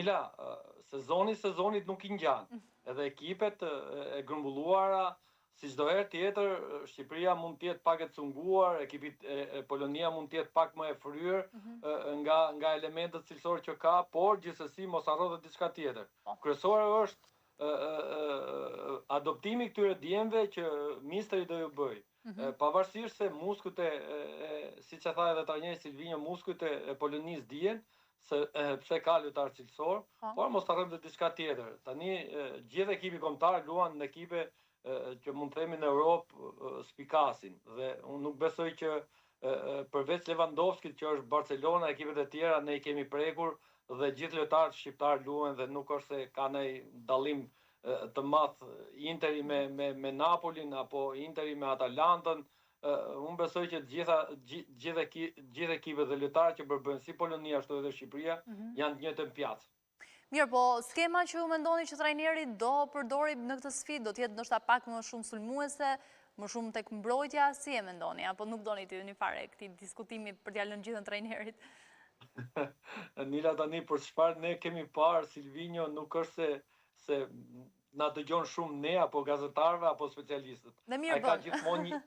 Mila, sezonit nuk i ngjan. Edhe ekipet e grumbulluara, si çdo herë tjetër, Shqipëria mund të jetë pak e cunguar, Polonia mund të jetë pak më e fryrë nga elementet cilësorë që ka, por gjithsesi mos harro dhe diçka tjetër. Kryesore është adoptimi i këtyre djemve që mistri do ju bëj. Pavarësisht se muskujt siç e tha edhe trajneri Silvinjo, muskujt e Polonisë dihen, pse ka lojtar cilësor, por mos harrojmë të diçka tjetër. Tani gjithë ekipi kombëtar luan në ekipe që mund të themi në Europë spikasin dhe unë nuk besoj që përveç Lewandowskit që është Barcelona, ekipet e tjera ne i kemi prekur dhe gjithë lojtarët shqiptar luajnë dhe nuk është se ka ndonjë dallim të madh Interi me Napolin apo Interi me Atalantën. Unë besoj që gjithë ekipet dhe lojtarët që përbëjnë si Polonia ashtu edhe Shqipëria janë të njëjtën pjatë. Mirë, po skema që u mendoni që trajneri do përdori në këtë sfidë do të jetë ndoshta pak më shumë sulmuese, më shumë tek mbrojtja, si e mendoni? Apo nuk doni të jeni fare këtij diskutimi për t'ia lënë gjithën trajnerit? Nila, tani për çfarë ne kemi parë Silvinjo nuk është se na dëgjon shumë ne apo gazetarëve apo specialistët. Ai ka gjithmonë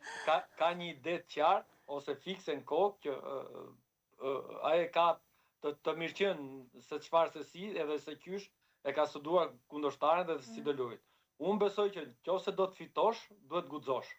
ka një ide të qartë ose fikse në kokë që ai ka të mirëqen se çfarë se si edhe se qysh e ka studuar kundërshtarin dhe si do luajë. Unë besoj që nëse do të fitosh, duhet guxosh.